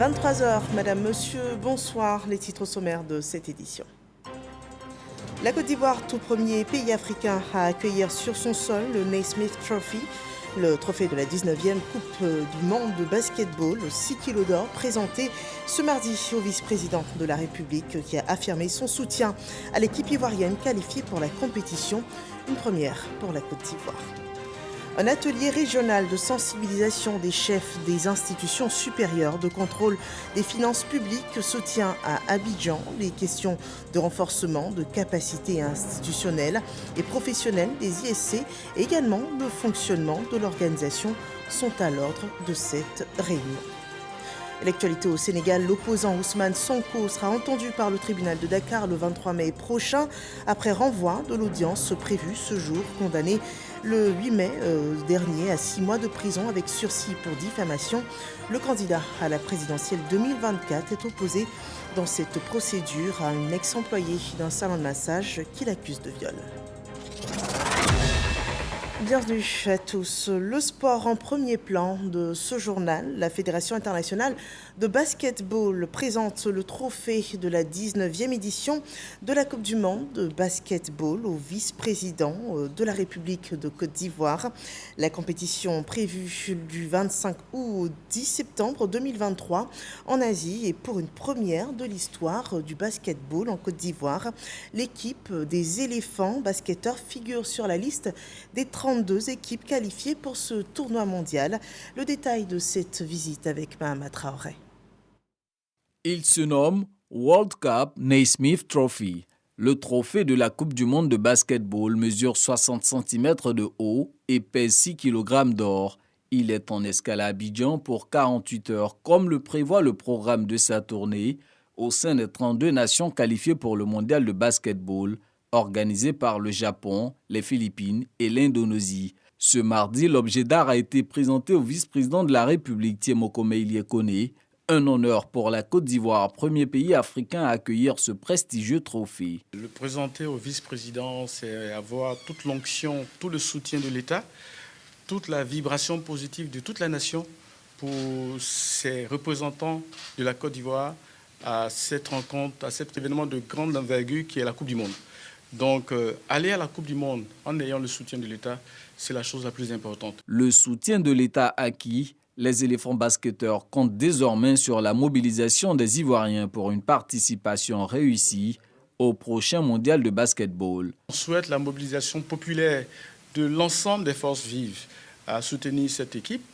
23h, Madame, Monsieur, bonsoir. Les titres sommaires de cette édition. La Côte d'Ivoire, tout premier pays africain à accueillir sur son sol le Naismith Trophy, le trophée de la 19e Coupe du Monde de basketball, 6 kilos d'or, présenté ce mardi au vice-président de la République qui a affirmé son soutien à l'équipe ivoirienne qualifiée pour la compétition, une première pour la Côte d'Ivoire. Un atelier régional de sensibilisation des chefs des institutions supérieures de contrôle des finances publiques se tient à Abidjan. Les questions de renforcement de capacités institutionnelles et professionnelles des ISC et également le fonctionnement de l'organisation sont à l'ordre de cette réunion. L'actualité au Sénégal, l'opposant Ousmane Sonko sera entendu par le tribunal de Dakar le 23 mai prochain après renvoi de l'audience prévue ce jour, condamné le 8 mai dernier à 6 mois de prison avec sursis pour diffamation. Le candidat à la présidentielle 2024 est opposé dans cette procédure à un ex-employé d'un salon de massage qui l'accuse de viol. Bienvenue à tous. Le sport en premier plan de ce journal. La Fédération internationale de basketball présente le trophée de la 19e édition de la Coupe du Monde de basketball au vice-président de la République de Côte d'Ivoire. La compétition prévue du 25 août au 10 septembre 2023 en Asie est pour une première de l'histoire du basketball en Côte d'Ivoire. L'équipe des éléphants basketteurs figure sur la liste des 32 équipes qualifiées pour ce tournoi mondial. Le détail de cette visite avec Mahama Traoré. Il se nomme World Cup Naismith Trophy. Le trophée de la Coupe du Monde de basketball mesure 60 cm de haut et pèse 6 kg d'or. Il est en escale à Abidjan pour 48 heures, comme le prévoit le programme de sa tournée, au sein des 32 nations qualifiées pour le mondial de basketball, organisé par le Japon, les Philippines et l'Indonésie. Ce mardi, l'objet d'art a été présenté au vice-président de la République, Thiemokome Ilie-Kone. Un honneur pour la Côte d'Ivoire, premier pays africain à accueillir ce prestigieux trophée. Le présenter au vice-président, c'est avoir toute l'onction, tout le soutien de l'État, toute la vibration positive de toute la nation pour ces représentants de la Côte d'Ivoire à cette rencontre, à cet événement de grande envergure qui est la Coupe du Monde. Donc, aller à la Coupe du Monde en ayant le soutien de l'État, c'est la chose la plus importante. Le soutien de l'État acquis, les éléphants basketteurs comptent désormais sur la mobilisation des Ivoiriens pour une participation réussie au prochain mondial de basketball. On souhaite la mobilisation populaire de l'ensemble des forces vives à soutenir cette équipe.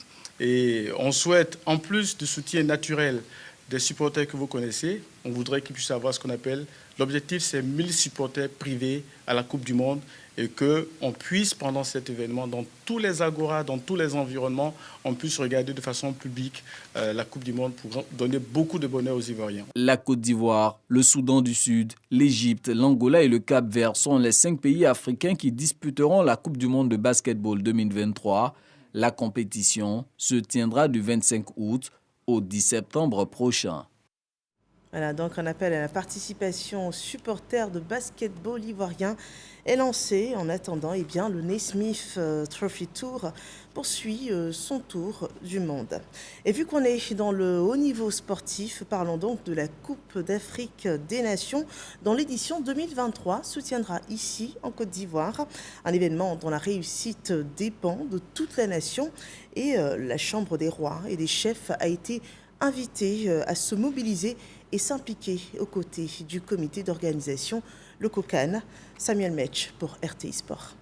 Et on souhaite, en plus du soutien naturel des supporters que vous connaissez, on voudrait qu'ils puissent avoir ce qu'on appelle, l'objectif c'est 1000 supporters privés à la Coupe du Monde et qu'on puisse pendant cet événement, dans tous les agoras, dans tous les environnements, on puisse regarder de façon publique la Coupe du Monde pour donner beaucoup de bonheur aux Ivoiriens. La Côte d'Ivoire, le Soudan du Sud, l'Égypte, l'Angola et le Cap-Vert sont les 5 pays africains qui disputeront la Coupe du Monde de basketball 2023. La compétition se tiendra du 25 août au 10 septembre prochain. Voilà, donc un appel à la participation aux supporters de basketball ivoiriens est lancé. En attendant, le Naismith Trophy Tour poursuit son tour du monde. Et vu qu'on est dans le haut niveau sportif, parlons donc de la Coupe d'Afrique des Nations dont l'édition 2023 se tiendra ici en Côte d'Ivoire. Un événement dont la réussite dépend de toute la nation et la Chambre des rois et des chefs a été invitée à se mobiliser et s'impliquer aux côtés du comité d'organisation, le COCAN. Samuel Metch pour RTI Sport.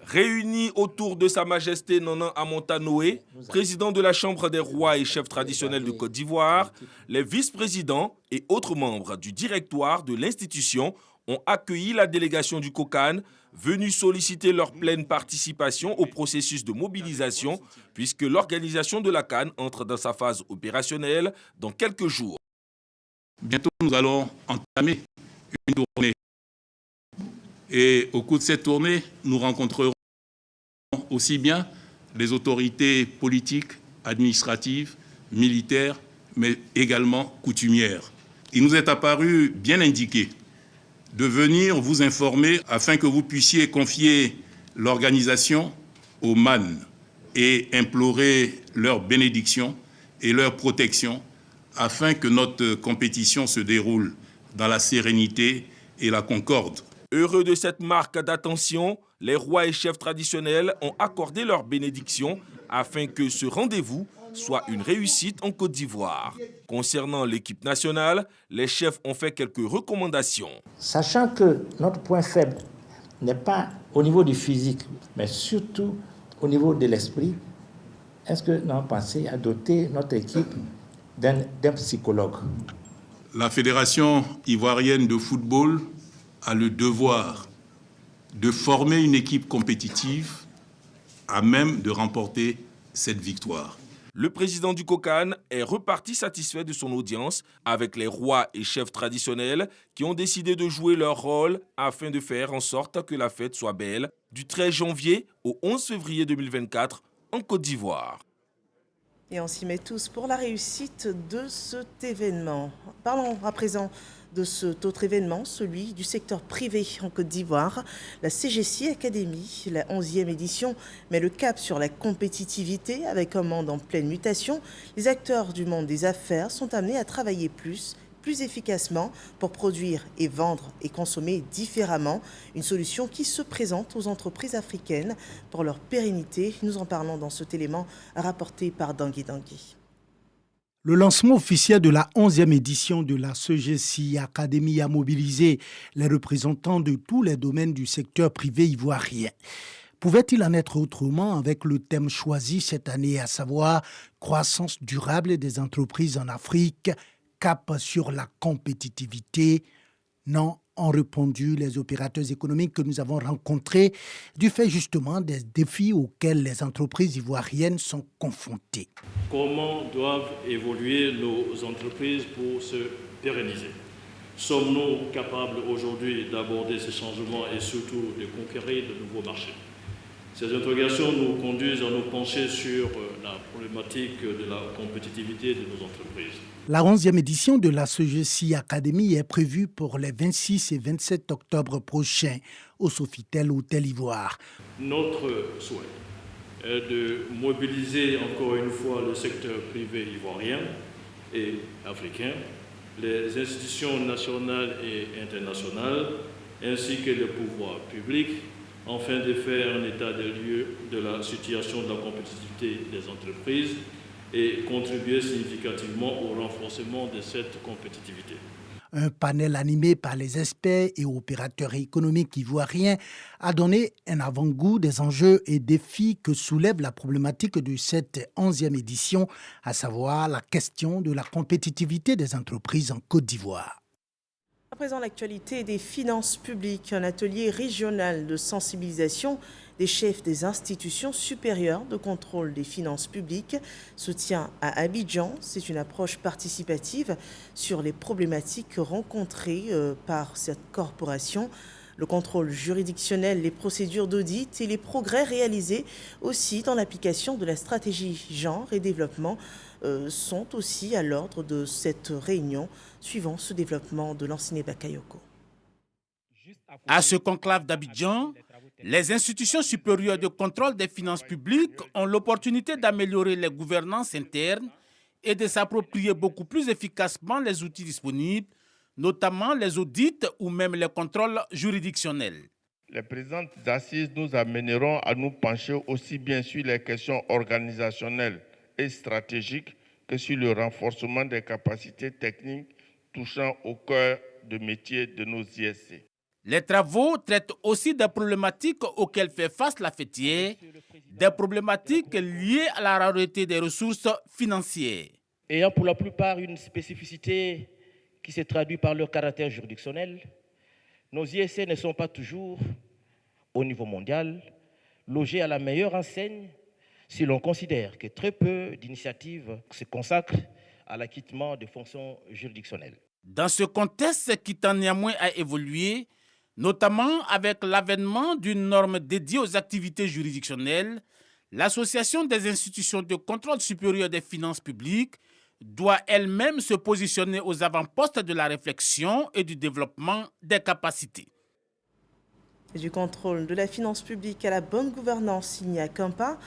Réunis autour de Sa Majesté Nana Amonta Noé, président de la Chambre des rois et chef traditionnel de Côte d'Ivoire, les vice-présidents et autres membres du directoire de l'institution ont accueilli la délégation du COCAN, venus solliciter leur pleine participation au processus de mobilisation, puisque l'organisation de la CAN entre dans sa phase opérationnelle dans quelques jours. Bientôt, nous allons entamer une tournée. Et au cours de cette tournée, nous rencontrerons aussi bien les autorités politiques, administratives, militaires, mais également coutumières. Il nous est apparu bien indiqué de venir vous informer afin que vous puissiez confier l'organisation aux MAN et implorer leur bénédiction et leur protection afin que notre compétition se déroule dans la sérénité et la concorde. Heureux de cette marque d'attention, les rois et chefs traditionnels ont accordé leur bénédiction afin que ce rendez-vous soit une réussite en Côte d'Ivoire. Concernant l'équipe nationale, les chefs ont fait quelques recommandations. Sachant que notre point faible n'est pas au niveau du physique, mais surtout au niveau de l'esprit, est-ce que nous avons pensé à doter notre équipe d'un psychologue? La Fédération ivoirienne de football a le devoir de former une équipe compétitive à même de remporter cette victoire. Le président du COCAN est reparti satisfait de son audience avec les rois et chefs traditionnels qui ont décidé de jouer leur rôle afin de faire en sorte que la fête soit belle du 13 janvier au 11 février 2024 en Côte d'Ivoire. Et on s'y met tous pour la réussite de cet événement. Parlons à présent de cet autre événement, celui du secteur privé en Côte d'Ivoire. La CGC Academy, la 11e édition, met le cap sur la compétitivité avec un monde en pleine mutation. Les acteurs du monde des affaires sont amenés à travailler plus efficacement pour produire et vendre et consommer différemment. Une solution qui se présente aux entreprises africaines pour leur pérennité. Nous en parlons dans cet élément rapporté par Dangui Dangui. Le lancement officiel de la 11e édition de la CGC Academy a mobilisé les représentants de tous les domaines du secteur privé ivoirien. Pouvait-il en être autrement avec le thème choisi cette année, à savoir croissance durable des entreprises en Afrique, cap sur la compétitivité? Non, ont répondu les opérateurs économiques que nous avons rencontrés du fait justement des défis auxquels les entreprises ivoiriennes sont confrontées. Comment doivent évoluer nos entreprises pour se pérenniser? Sommes-nous capables aujourd'hui d'aborder ces changements et surtout de conquérir de nouveaux marchés? Ces interrogations nous conduisent à nous pencher sur la problématique de la compétitivité de nos entreprises. La 11e édition de la CGC Academy est prévue pour les 26 et 27 octobre prochains au Sofitel Hôtel Ivoire. Notre souhait est de mobiliser encore une fois le secteur privé ivoirien et africain, les institutions nationales et internationales, ainsi que le pouvoir public, afin de faire un état des lieux de la situation de la compétitivité des entreprises et contribuer significativement au renforcement de cette compétitivité. Un panel animé par les experts et opérateurs économiques ivoiriens a donné un avant-goût des enjeux et défis que soulève la problématique de cette 11e édition, à savoir la question de la compétitivité des entreprises en Côte d'Ivoire. À présent, l'actualité des finances publiques, un atelier régional de sensibilisation des chefs des institutions supérieures de contrôle des finances publiques se tient à Abidjan. C'est une approche participative sur les problématiques rencontrées par cette corporation. Le contrôle juridictionnel, les procédures d'audit et les progrès réalisés aussi dans l'application de la stratégie genre et développement sont aussi à l'ordre de cette réunion, suivant ce développement de l'Anciné Bakayoko. À ce conclave d'Abidjan, les institutions supérieures de contrôle des finances publiques ont l'opportunité d'améliorer les gouvernances internes et de s'approprier beaucoup plus efficacement les outils disponibles, notamment les audits ou même les contrôles juridictionnels. Les présentes assises nous amèneront à nous pencher aussi bien sur les questions organisationnelles et stratégiques que sur le renforcement des capacités techniques touchant au cœur de métier de nos ISC. Les travaux traitent aussi des problématiques auxquelles fait face la fêtière, des problématiques liées à la rareté des ressources financières. Ayant pour la plupart une spécificité qui se traduit par leur caractère juridictionnel, nos ISC ne sont pas toujours, au niveau mondial, logés à la meilleure enseigne si l'on considère que très peu d'initiatives se consacrent à l'acquittement des fonctions juridictionnelles. Dans ce contexte qui tend néanmoins à évoluer, notamment avec l'avènement d'une norme dédiée aux activités juridictionnelles, l'Association des institutions de contrôle supérieur des finances publiques doit elle-même se positionner aux avant-postes de la réflexion et du développement des capacités. Du contrôle de la finance publique à la bonne gouvernance, il n'y a qu'un pas.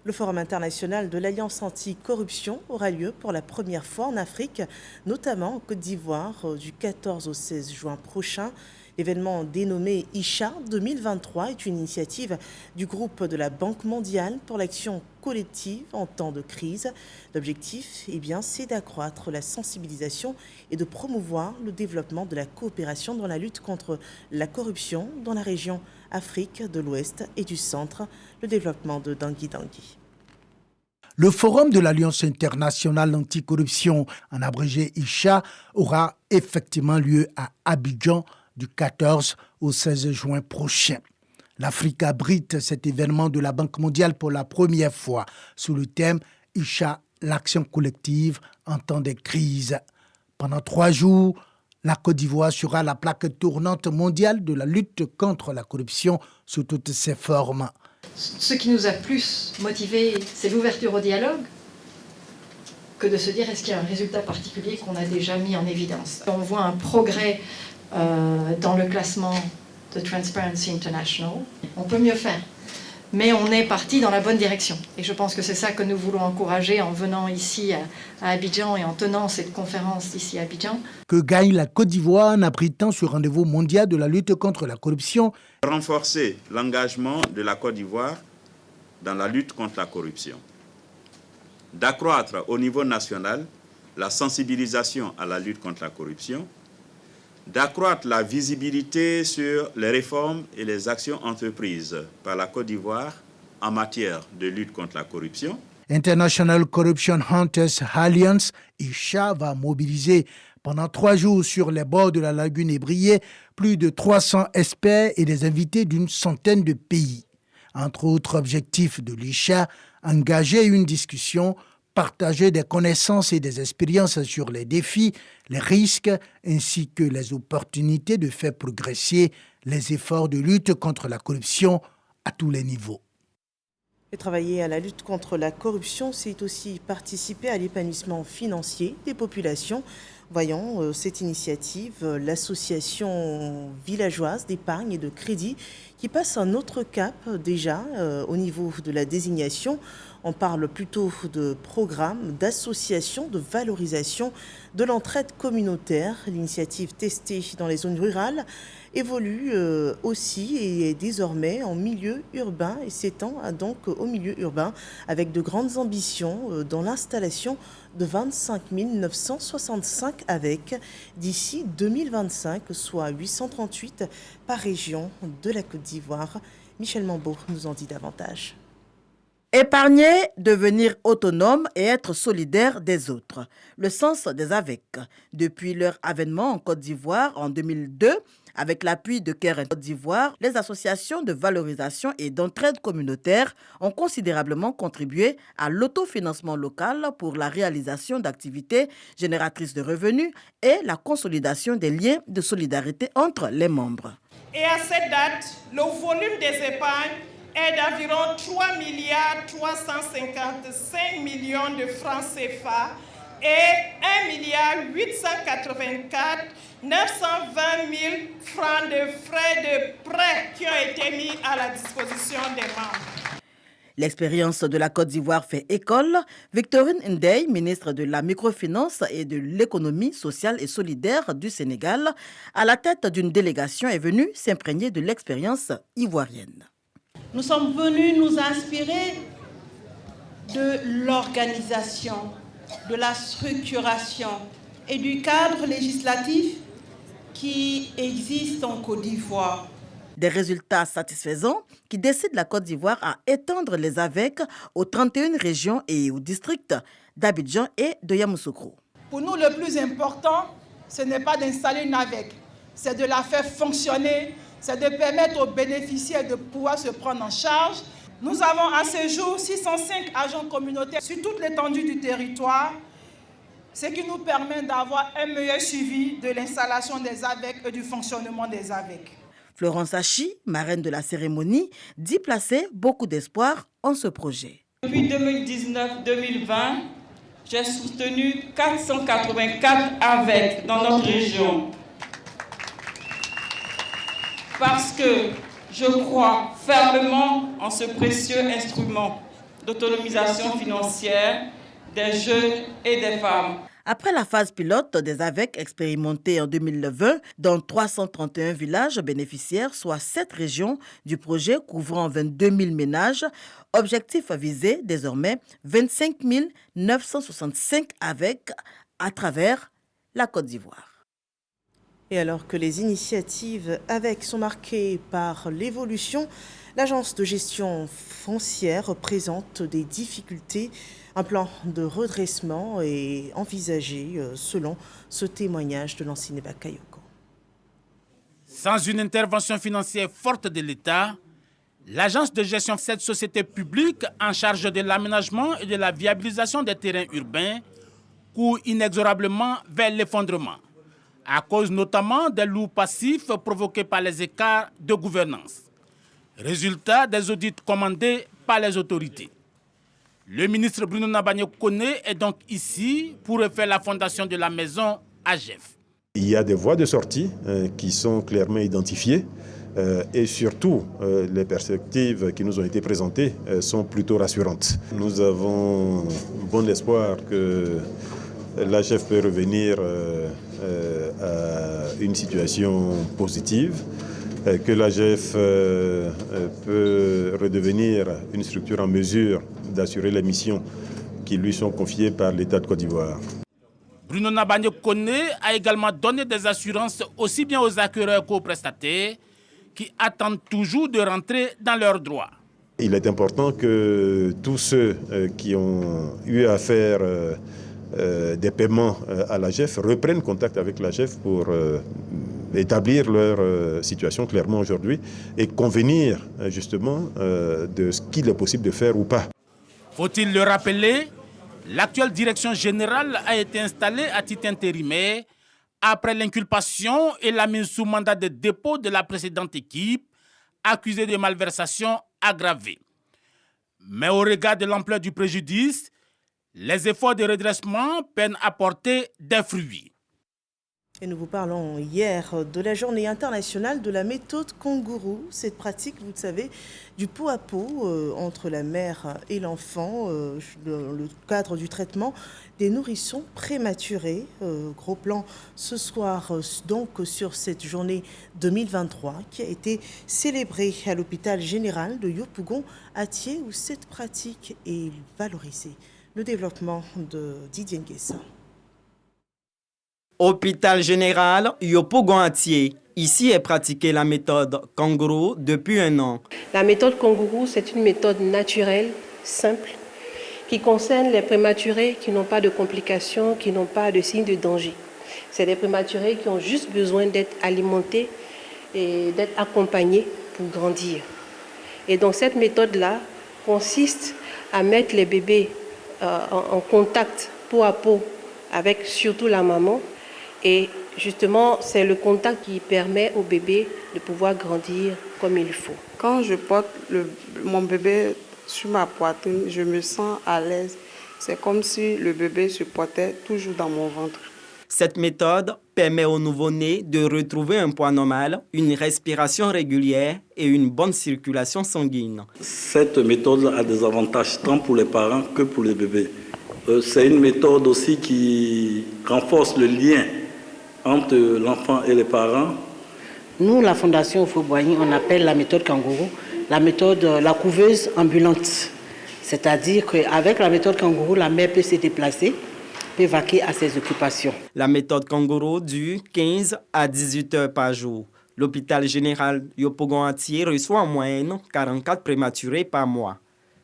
Le Forum international de l'Alliance anti-corruption aura lieu pour la première fois en Afrique, notamment en Côte d'Ivoire du 14 au 16 juin prochain. L'événement dénommé ICHA 2023 est une initiative du groupe de la Banque mondiale pour l'action collective en temps de crise. L'objectif, c'est d'accroître la sensibilisation et de promouvoir le développement de la coopération dans la lutte contre la corruption dans la région Afrique de l'Ouest et du Centre, le développement de Dangui Dangui. Le Forum de l'Alliance internationale anticorruption, en abrégé ICHA, aura effectivement lieu à Abidjan du 14 au 16 juin prochain. L'Afrique abrite cet événement de la Banque mondiale pour la première fois sous le thème ICHA, l'action collective en temps de crise. Pendant 3 jours, la Côte d'Ivoire sera la plaque tournante mondiale de la lutte contre la corruption sous toutes ses formes. Ce qui nous a plus motivés, c'est l'ouverture au dialogue que de se dire est-ce qu'il y a un résultat particulier qu'on a déjà mis en évidence. On voit un progrès dans le classement de Transparency International. On peut mieux faire, mais on est parti dans la bonne direction. Et je pense que c'est ça que nous voulons encourager en venant ici à Abidjan et en tenant cette conférence ici à Abidjan. Que gagne la Côte d'Ivoire en abritant ce rendez-vous mondial de la lutte contre la corruption? Renforcer l'engagement de la Côte d'Ivoire dans la lutte contre la corruption. D'accroître au niveau national la sensibilisation à la lutte contre la corruption. D'accroître la visibilité sur les réformes et les actions entreprises par la Côte d'Ivoire en matière de lutte contre la corruption. International Corruption Hunters Alliance, ICHA, va mobiliser pendant 3 jours sur les bords de la lagune Ébrié plus de 300 experts et des invités d'une centaine de pays. Entre autres objectifs de l'ICHA, engager une discussion, partager des connaissances et des expériences sur les défis, les risques, ainsi que les opportunités de faire progresser les efforts de lutte contre la corruption à tous les niveaux. Et travailler à la lutte contre la corruption, c'est aussi participer à l'épanouissement financier des populations. Voyons cette initiative, l'association villageoise d'épargne et de crédit qui passe un autre cap déjà au niveau de la désignation. On parle plutôt de programme, d'association, de valorisation de l'entraide communautaire. L'initiative testée dans les zones rurales évolue aussi et est désormais en milieu urbain et s'étend donc au milieu urbain avec de grandes ambitions dans l'installation de 25 965 avec d'ici 2025, soit 838 par région de la Côte d'Ivoire. Michel Mambo nous en dit davantage. Épargner, devenir autonome et être solidaire des autres. Le sens des AVEC. Depuis leur avènement en Côte d'Ivoire en 2002, avec l'appui de Care Côte d'Ivoire, les associations de valorisation et d'entraide communautaire ont considérablement contribué à l'autofinancement local pour la réalisation d'activités génératrices de revenus et la consolidation des liens de solidarité entre les membres. Et à cette date, le volume des épargnes est d'environ 3 355 millions de francs CFA et 1 884 920 000 francs de frais de prêt qui ont été mis à la disposition des membres. L'expérience de la Côte d'Ivoire fait école. Victorine Ndeye, ministre de la microfinance et de l'économie sociale et solidaire du Sénégal, à la tête d'une délégation, est venue s'imprégner de l'expérience ivoirienne. Nous sommes venus nous inspirer de l'organisation, de la structuration et du cadre législatif qui existe en Côte d'Ivoire. Des résultats satisfaisants qui décident la Côte d'Ivoire à étendre les AVEC aux 31 régions et aux districts d'Abidjan et de Yamoussoukro. Pour nous, le plus important, ce n'est pas d'installer une AVEC, c'est de la faire fonctionner, c'est de permettre aux bénéficiaires de pouvoir se prendre en charge. Nous avons à ce jour 605 agents communautaires sur toute l'étendue du territoire, ce qui nous permet d'avoir un meilleur suivi de l'installation des AVEC et du fonctionnement des AVEC. Florence Hachi, marraine de la cérémonie, dit placer beaucoup d'espoir en ce projet. Depuis 2019-2020, j'ai soutenu 484 AVEC dans notre région. Parce que je crois fermement en ce précieux instrument d'autonomisation financière des jeunes et des femmes. Après la phase pilote des AVEC expérimentée en 2020 dans 331 villages bénéficiaires, soit 7 régions du projet couvrant 22 000 ménages, objectif visé désormais 25 965 AVEC à travers la Côte d'Ivoire. Et alors que les initiatives AVEC sont marquées par l'évolution, l'agence de gestion foncière présente des difficultés. Un plan de redressement est envisagé selon ce témoignage de l'ancien Bakayoko. Sans une intervention financière forte de l'État, l'agence de gestion de cette société publique en charge de l'aménagement et de la viabilisation des terrains urbains court inexorablement vers l'effondrement, à cause notamment des loups passifs provoqués par les écarts de gouvernance. Résultat des audits commandés par les autorités. Le ministre Bruno Nabagné Kone est donc ici pour refaire la fondation de la maison AGEF. Il y a des voies de sortie qui sont clairement identifiées et surtout les perspectives qui nous ont été présentées sont plutôt rassurantes. Nous avons bon espoir que l'AGEF peut revenir à une situation positive, que l'AGEF peut redevenir une structure en mesure d'assurer les missions qui lui sont confiées par l'État de Côte d'Ivoire. Bruno Nabagné Kone a également donné des assurances aussi bien aux acquéreurs qu'aux prestataires qui attendent toujours de rentrer dans leurs droits. Il est important que tous ceux qui ont eu à faire des paiements à l'AGEF reprennent contact avec l'AGEF pour établir leur situation clairement aujourd'hui et convenir justement de ce qu'il est possible de faire ou pas. Faut-il le rappeler, l'actuelle direction générale a été installée à titre intérimaire après l'inculpation et la mise sous mandat de dépôt de la précédente équipe accusée de malversation aggravée. Mais au regard de l'ampleur du préjudice, les efforts de redressement peinent à porter des fruits. Et nous vous parlons hier de la journée internationale de la méthode kangourou. Cette pratique, vous le savez, du pot à pot entre la mère et l'enfant, le cadre du traitement des nourrissons prématurés. Gros plan ce soir donc sur cette journée 2023 qui a été célébrée à l'hôpital général de Yopougon à Thiès où cette pratique est valorisée. Le développement de Didier Nguessa. Hôpital général Yopougon-Atié. Ici est pratiquée la méthode kangourou depuis 1 an. La méthode kangourou, c'est une méthode naturelle, simple, qui concerne les prématurés qui n'ont pas de complications, qui n'ont pas de signes de danger. C'est des prématurés qui ont juste besoin d'être alimentés et d'être accompagnés pour grandir. Et donc cette méthode-là consiste à mettre les bébés en contact peau à peau avec surtout la maman. Et justement, c'est le contact qui permet au bébé de pouvoir grandir comme il faut. Quand je porte mon bébé sur ma poitrine, je me sens à l'aise. C'est comme si le bébé se portait toujours dans mon ventre. Cette méthode permet au nouveau-né de retrouver un poids normal, une respiration régulière et une bonne circulation sanguine. Cette méthode a des avantages tant pour les parents que pour les bébés. C'est une méthode aussi qui renforce le lien entre l'enfant et les parents. Nous, la Fondation Houphouët-Boigny, on appelle la méthode kangourou la méthode la couveuse ambulante. C'est-à-dire qu'avec la méthode kangourou, la mère peut se déplacer, peut vaquer à ses occupations. La méthode kangourou dure 15 à 18 heures par jour. L'hôpital général Yopougon-Atié reçoit en moyenne 44 prématurés par mois.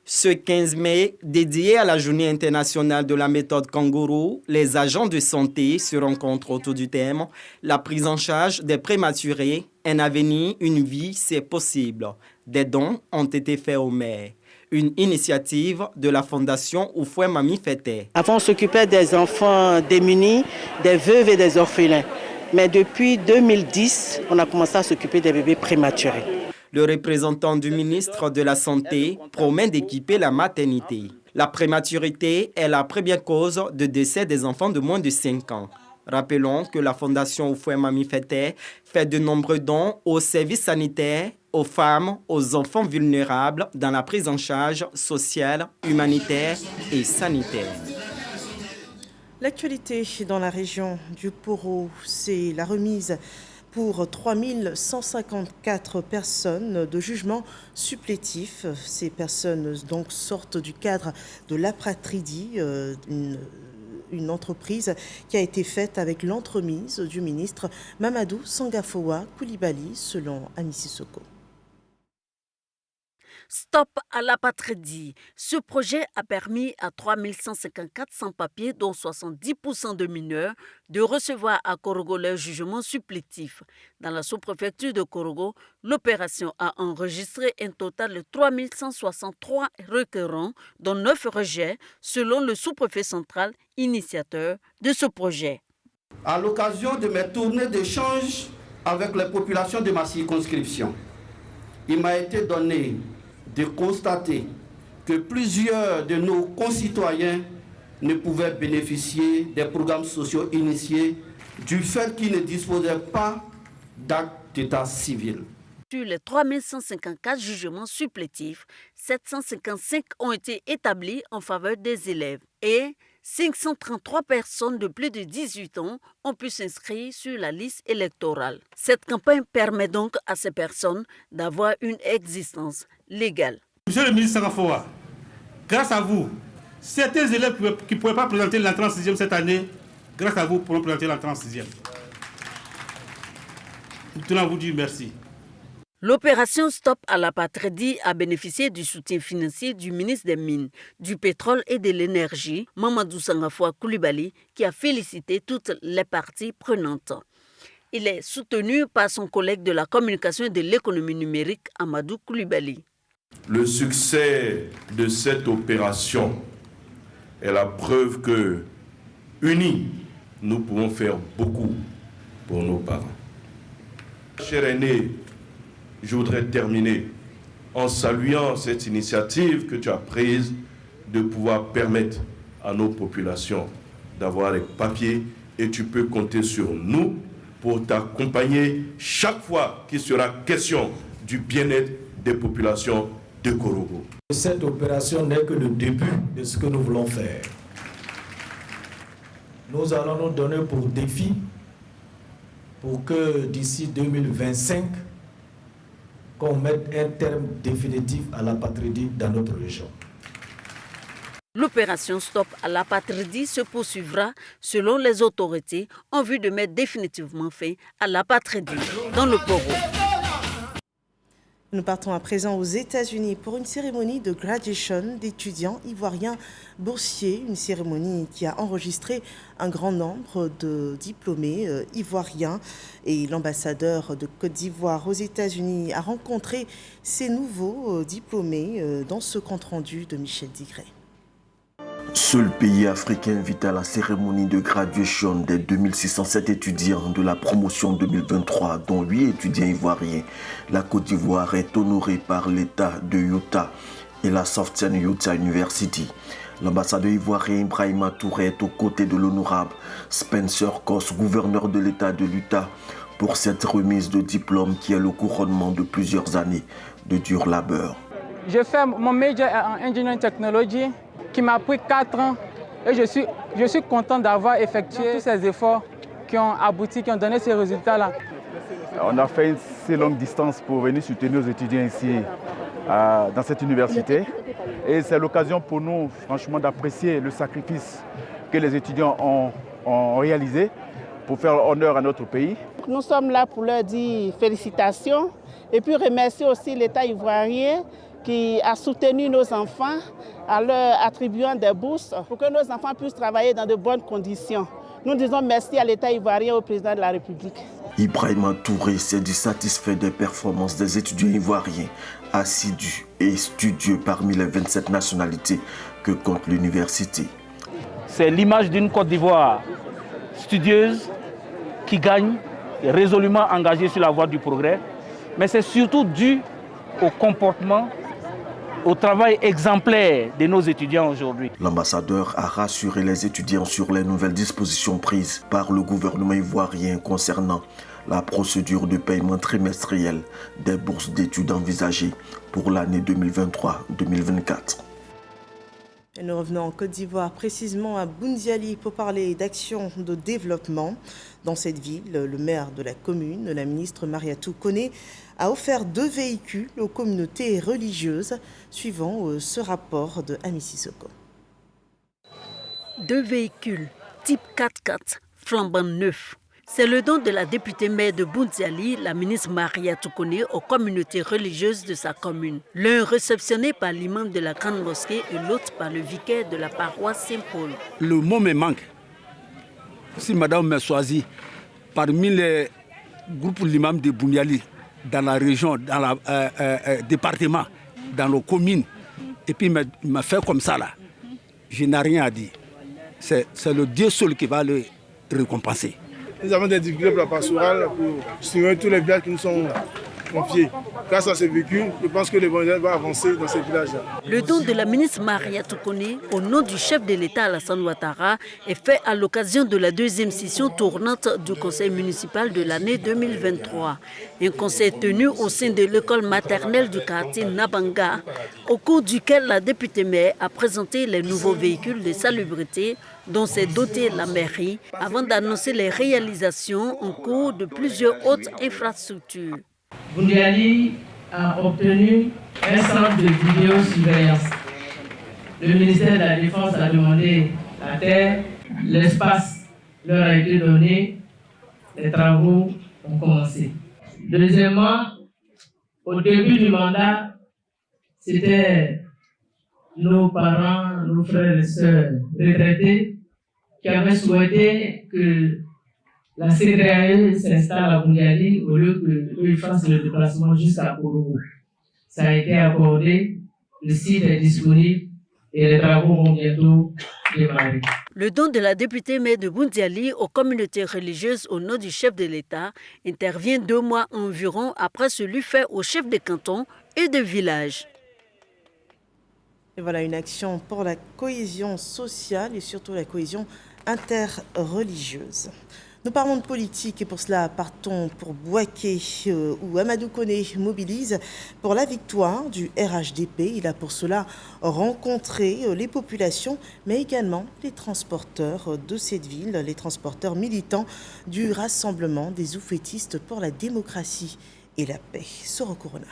Ce 15 mai, dédié à la journée internationale de la méthode kangourou, les agents de santé se rencontrent autour du thème « La prise en charge des prématurés, un avenir, une vie, c'est possible ». Des dons ont été faits aux mères. Une initiative de la Fondation Houphouët-Mamie Fété. Avant, on s'occupait des enfants démunis, des veuves et des orphelins. Mais depuis 2010, on a commencé à s'occuper des bébés prématurés. Le représentant du ministre de la Santé promet d'équiper la maternité. La prématurité est la première cause de décès des enfants de moins de 5 ans. Rappelons que la Fondation Houphouët Mamie Fetteh fait de nombreux dons aux services sanitaires, aux femmes, aux enfants vulnérables dans la prise en charge sociale, humanitaire et sanitaire. L'actualité dans la région du Poro, c'est la remise pour 3154 personnes de jugement supplétif. Ces personnes donc sortent du cadre de l'Apatridie, une entreprise qui a été faite avec l'entremise du ministre Mamadou Sangafowa Coulibaly, selon Ami Sissoko. Stop à l'Apatridie. Ce projet a permis à 3154 sans-papiers, dont 70% de mineurs, de recevoir à Korogo leur jugement supplétif. Dans la sous-préfecture de Korogo, l'opération a enregistré un total de 3163 requérants, dont 9 rejets, selon le sous-préfet central, initiateur de ce projet. À l'occasion de mes tournées d'échange avec les populations de ma circonscription, il m'a été donné de constater que plusieurs de nos concitoyens ne pouvaient bénéficier des programmes sociaux initiés du fait qu'ils ne disposaient pas d'acte d'état civil. Sur les 3154 jugements supplétifs, 755 ont été établis en faveur des élèves et 533 personnes de plus de 18 ans ont pu s'inscrire sur la liste électorale. Cette campagne permet donc à ces personnes d'avoir une existence légale. Monsieur le ministre Sangafowa, grâce à vous, certains élèves qui ne pouvaient pas présenter l'entrée en 6e cette année, grâce à vous, pourront présenter l'entrée en 6e. Nous tenons à vous dire merci. L'opération Stop à l'Apatridie a bénéficié du soutien financier du ministre des Mines, du Pétrole et de l'Énergie, Mamadou Sangafowa Coulibaly, qui a félicité toutes les parties prenantes. Il est soutenu par son collègue de la communication et de l'économie numérique, Amadou Coulibaly. Le succès de cette opération est la preuve que, unis, nous pouvons faire beaucoup pour nos parents. Cher aîné, je voudrais terminer en saluant cette initiative que tu as prise de pouvoir permettre à nos populations d'avoir les papiers, et tu peux compter sur nous pour t'accompagner chaque fois qu'il sera question du bien-être des populations de Korogo. Cette opération n'est que le début de ce que nous voulons faire. Nous allons nous donner pour défi pour que d'ici 2025, qu'on mette un terme définitif à l'apatridie dans notre région. L'opération Stop à l'Apatridie se poursuivra selon les autorités en vue de mettre définitivement fin à l'apatridie dans le Poro. Nous partons à présent aux États-Unis pour une cérémonie de graduation d'étudiants ivoiriens boursiers, une cérémonie qui a enregistré un grand nombre de diplômés ivoiriens. Et l'ambassadeur de Côte d'Ivoire aux États-Unis a rencontré ces nouveaux diplômés dans ce compte-rendu de Michel Digré. Seul pays africain invité à la cérémonie de graduation des 2607 étudiants de la promotion 2023, dont 8 étudiants ivoiriens. La Côte d'Ivoire est honorée par l'État de Utah et la Southern Utah University. L'ambassadeur ivoirien Ibrahima Touré est aux côtés de l'honorable Spencer Coss, gouverneur de l'État de l'Utah, pour cette remise de diplôme qui est le couronnement de plusieurs années de dur labeur. J'ai fait mon major en Engineering Technology qui m'a pris 4 ans et je suis content d'avoir effectué tous ces efforts qui ont abouti, qui ont donné ces résultats-là. On a fait une si longue distance pour venir soutenir nos étudiants ici dans cette université et c'est l'occasion pour nous franchement d'apprécier le sacrifice que les étudiants ont réalisé pour faire honneur à notre pays. Nous sommes là pour leur dire félicitations et puis remercier aussi l'État ivoirien qui a soutenu nos enfants en leur attribuant des bourses pour que nos enfants puissent travailler dans de bonnes conditions. Nous disons merci à l'État ivoirien et au président de la République. Ibrahima Touré s'est dit satisfait des performances des étudiants ivoiriens, assidus et studieux parmi les 27 nationalités que compte l'université. C'est l'image d'une Côte d'Ivoire studieuse qui gagne, résolument engagée sur la voie du progrès, mais c'est surtout dû au comportement au travail exemplaire de nos étudiants aujourd'hui. L'ambassadeur a rassuré les étudiants sur les nouvelles dispositions prises par le gouvernement ivoirien concernant la procédure de paiement trimestriel des bourses d'études envisagées pour l'année 2023-2024. Et nous revenons en Côte d'Ivoire, précisément à Boundiali, pour parler d'actions de développement. Dans cette ville, le maire de la commune, la ministre Mariatou Koné, a offert 2 véhicules aux communautés religieuses, suivant ce rapport de Ami Sissoko. 2 véhicules type 4x4 flambant neufs. C'est le don de la députée maire de Boundiali, la ministre Mariatou Koné, aux communautés religieuses de sa commune. L'un réceptionné par l'imam de la grande mosquée et l'autre par le vicaire de la paroisse Saint-Paul. Le mot me manque. Si madame me choisit parmi les groupes l'imam de Boundiali, dans la région, dans le département, dans nos communes, et puis il m'a fait comme ça là, je n'ai rien à dire. C'est le Dieu seul qui va le récompenser. Nous avons des difficultés pour la pastorale, pour stimuler tous les villages qui nous sont confiés. Grâce à ce véhicule, je pense que l'évangile va avancer dans ces villages-là. Le don de la ministre Mariatou Koné, au nom du chef de l'État Alassane Ouattara, est fait à l'occasion de la 2e session tournante du conseil municipal de l'année 2023. Un conseil tenu au sein de l'école maternelle du quartier Nabanga, au cours duquel la députée maire a présenté les nouveaux véhicules de salubrité dont s'est dotée la mairie, avant d'annoncer les réalisations en cours de plusieurs autres infrastructures. Boundiali a obtenu un centre de vidéosurveillance. Le ministère de la Défense a demandé la terre, l'espace leur a été donné, les travaux ont commencé. Deuxièmement, au début du mandat, c'était nos parents, nos frères et sœurs retraités qui avaient souhaité que la CDAE s'installe à Boundiali au lieu qu'ils fassent le déplacement jusqu'à Korogo. Ça a été accordé, le site est disponible et les travaux vont bientôt démarrer. Le don de la députée maire de Boundiali aux communautés religieuses au nom du chef de l'État intervient 2 mois environ après celui fait aux chefs de canton et de village. Et voilà une action pour la cohésion sociale et surtout la cohésion interreligieuse. Nous parlons de politique et pour cela partons pour Bouaké où Amadou Koné mobilise pour la victoire du RHDP. Il a pour cela rencontré les populations mais également les transporteurs de cette ville, les transporteurs militants du Rassemblement des oufettistes pour la démocratie et la paix. Soro Corona.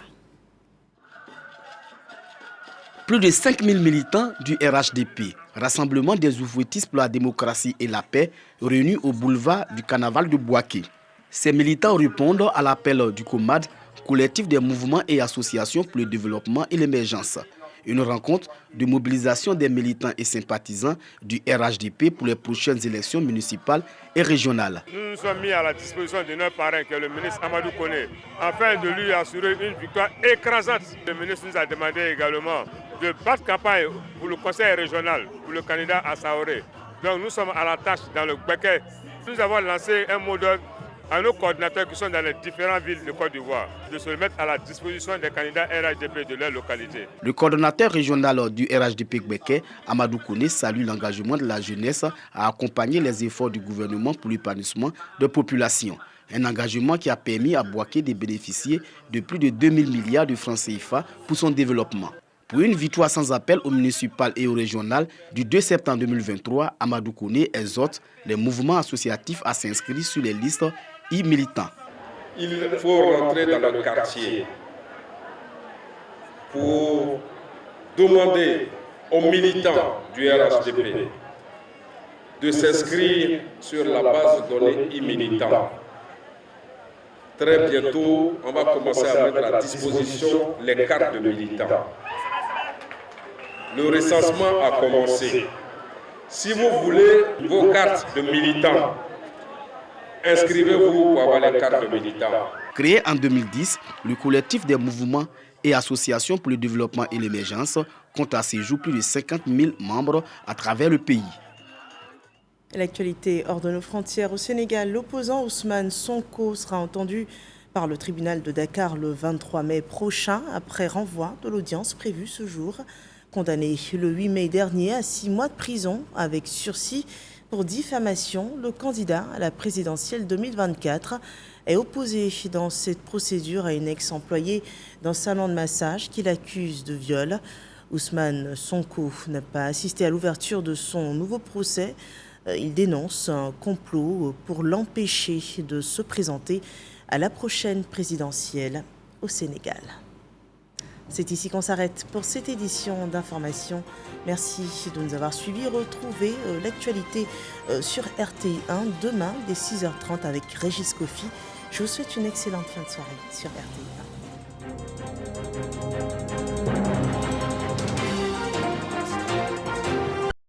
Plus de 5000 militants du RHDP, Rassemblement des oufettistes pour la démocratie et la paix, réunis au boulevard du Carnaval de Bouaké. Ces militants répondent à l'appel du COMAD, collectif des mouvements et associations pour le développement et l'émergence. Une rencontre de mobilisation des militants et sympathisants du RHDP pour les prochaines élections municipales et régionales. Nous nous sommes mis à la disposition de notre parrain, qui est le ministre Amadou Koné, afin de lui assurer une victoire écrasante. Le ministre nous a demandé également de battre campagne pour le conseil régional, pour le candidat à Saoré. Donc nous sommes à la tâche dans le Béquet. Nous avons lancé un mot d'ordre à nos coordinateurs qui sont dans les différentes villes de Côte d'Ivoire, de se mettre à la disposition des candidats RHDP de leur localité. Le coordonnateur régional du RHDP Béquet, Amadou Koné, salue l'engagement de la jeunesse à accompagner les efforts du gouvernement pour l'épanouissement de population. Un engagement qui a permis à Bouaké de bénéficier de plus de 2000 milliards de francs CFA pour son développement. Pour une victoire sans appel au municipal et au régional du 2 septembre 2023, Amadou Koné exhorte les mouvements associatifs à s'inscrire sur les listes militants. Il faut rentrer dans le quartier pour demander aux militants du RHDP de s'inscrire sur la base de données e-militants. Très bientôt, on va commencer à mettre à disposition les cartes de militants. Le recensement a commencé. Si vous voulez vos cartes de militants, inscrivez-vous pour avoir les cartes de militants. Créé en 2010, le collectif des mouvements et associations pour le développement et l'émergence compte à ce jour plus de 50 000 membres à travers le pays. L'actualité hors de nos frontières au Sénégal, l'opposant Ousmane Sonko sera entendu par le tribunal de Dakar le 23 mai prochain, après renvoi de l'audience prévue ce jour. Condamné le 8 mai dernier à 6 mois de prison avec sursis pour diffamation, le candidat à la présidentielle 2024 est opposé dans cette procédure à une ex-employée d'un salon de massage qu'il accuse de viol. Ousmane Sonko n'a pas assisté à l'ouverture de son nouveau procès. Il dénonce un complot pour l'empêcher de se présenter à la prochaine présidentielle au Sénégal. C'est ici qu'on s'arrête pour cette édition d'information. Merci de nous avoir suivis. Retrouvez l'actualité sur RTI1 demain dès 6h30 avec Régis Kofi. Je vous souhaite une excellente fin de soirée sur RTI1.